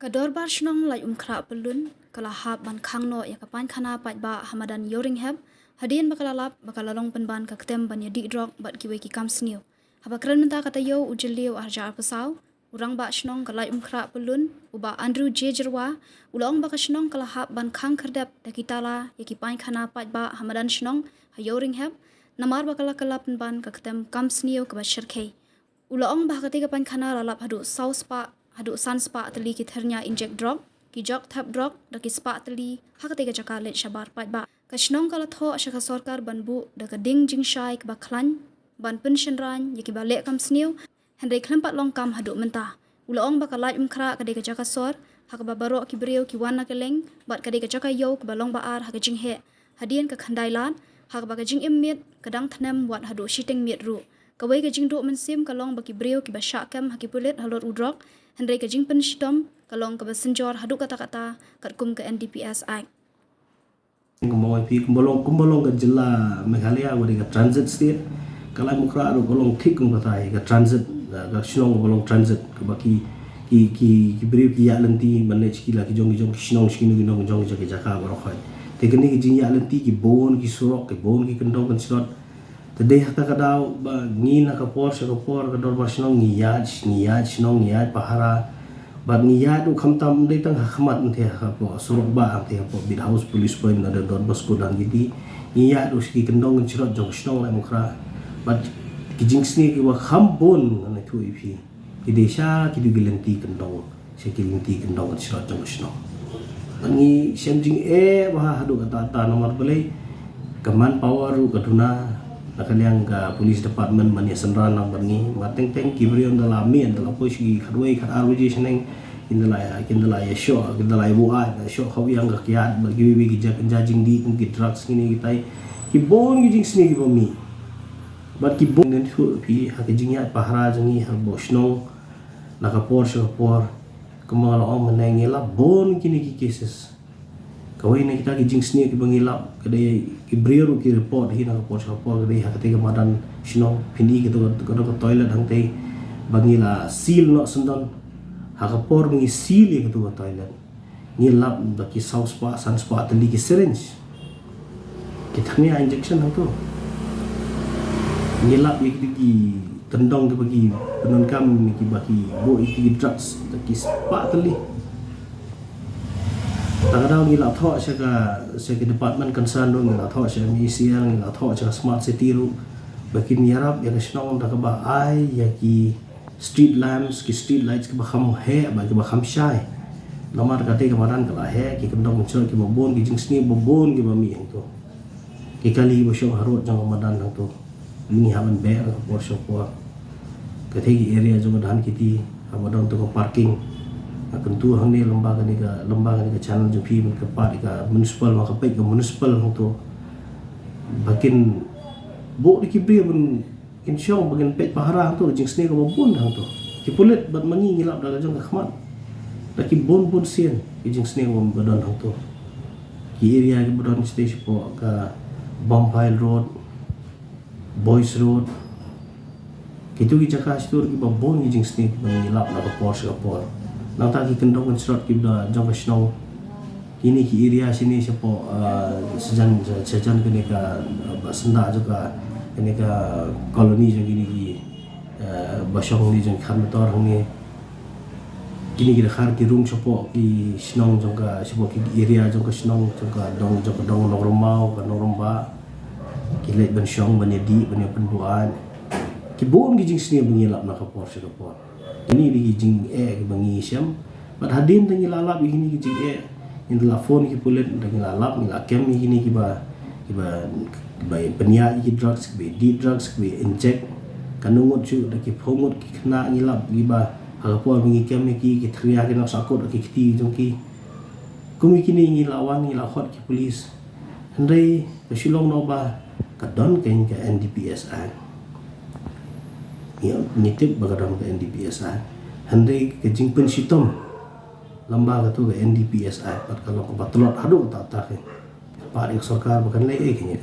Kador bar shnong lai umkra pelun kalahap ban khangno ya kapan khana pat ba hamadan yoring heb hadin bakalalap bakalalong penban ka ketem ban ya drok bat kiwe ki kam sniu haba kran menta kata yo ujeliu arja pasau urang ba shnong kalai umkra pelun uba Andrew J Jerwa ulong ba ka shnong kalahap ban khang khardap dakitala ya ki pan khana pat ba hamadan shnong ha yoring heb namar bakala kalap penban ka ketem kam sniu ka ba sherkei ulong ba ka tiga pan khana lalap hadu sauce pa hadu san spa tali ki thernya inject drop ki jok thap drop da ki spa tali hakate ga jaka let shabar pat ba ka shnong kala tho ashaka sarkar banbu da ka ding jing shai ka ba khlan ban pension ran yaki ba le kam sniu henry klempat long kam hadu menta ulong ba ka lai umkhra ka de ga jaka sor hak ba baro ki breu ki wana keleng bat ka de ga jaka yo ka ba long ba ar hak jing he hadien ka khandai lan hak ba ka jing immit kadang thanem wat hadu shiteng miet ru kawai ka jing do mensim ka long ba ki breu ki ba shakam haki pulet halor udrok Henry ka jing penshitom kalong ka basenjor hadu kata-kata katkum ke NDPS Act. Kumbalong ka jela Meghalaya wadi ka transit state kalai mukra ro kolong thik kum kata ka transit ka shnong kolong transit ka baki ki beri ki ya lenti manage ki la ki jong shnong skinu ginong jong jaka ro khoi te kini ki jing ya lenti ki bon ki surok ki bon ki kendong kan slot tadi hakta kadau ba ngin ka por ka dor bar shnong ngiyaj shnong ngiyaj pahara ba ngiyaj du khamtam dei tang khmat nthe ha po surok ba nthe po bid house police point na dor bas ko dan gidi ngiyaj du ski kendong kan slot jong shnong lai mukra ba ki jing sni ki wa kham bon na thu ipi ki desha ki du gilenti kendong se ki gilenti kendong kan slot jong shnong ani shenjing ba hadu kata ta nomor belai kaman power ru kaduna nakaliang ka police department mania senran nang berni mateng teng kibrion dalam mien dalam posisi kadwai kad arwaji seneng indala ya show indala ibu ai show kau yang ka kiat bagi bibi jajing di ki drugs ni kita ki bon ki jing sni ki bomi bat ki bon den thu pi ha ki jing ya pahara jangi ha bosno nakapor shopor kemal om menengela bon kini ki cases kawai na kita ki jing sni ki bangilap kadai ki brio ki report hi na report sapor kadai ha ketika madan sino pindi ki to toilet hang tei bangila seal no sendon ha kapor bangi seal ki to toilet ngilap baki sauce pa san spa tali ki syringe kita ni injection hang to ngilap ki tendong ki bagi penun kam ki baki bo ki drugs ki spa tali kadang ngila tho seka department concern do ngila tho seka MCL ngila tho seka smart city ru bakin yarap ya snong da ba ai ya ki street lamps ki street lights ki ba kham he ba ki ba kham shai nomar ka te ka maran kala he ki kendong muncul ki bon ki jing sni bon ki ba mi to ki kali bo show harut jang madan to ni haman be por show po ka te ki area jo dan kiti amadon to parking tentu hang ni lembaga ni ka channel jumpi ke part ka municipal maka pai ka municipal to bakin bo di kibri bun insyong bagian pet pahara to jing sne ka bon hang to ki pulet bat mangi ngilap daga jong khmat taki bon sien ki jing sne ka badon hang to ki area ki badon station po ka Bompile Road Boys Road kitu ki jaka situ ki bon ki jing sne ka ngilap daga Porsche ka por nang taki kendong kan slot kibda jong snow kini ki area sini siapa sejan kene ka basenda juga kene ka koloni jong kini ki basong ni jong khan motor hang kini ki khar ki room siapa ki snow jong ka siapa ki area jong ka snow jong ka dong normau ka normba ki let ben syong ben di ben penduan ki bon ki jing sini bengilap na ka por se ka por ini di jing ki bangi siam bat hadin tangi lalap ini ki jing in telefon ki pulet tangi lalap ni lakem ini ki ba penia ki drugs ki di drugs ki inject kanungot chu ki phongot ki khna ngilap ki ba hapo bangi kem ki thria ki nak sakot ki kiti jong ki kumi kini ngilawan ngilakot ki polis handai pesilong no ba kadon ken ka NDPS Act ya nitip bagadam ke NDPS handai ke jing penshitom lembaga tu ke NDPS pat kalau ke batulot hadu tak ke pak sarkar bukan lagi kini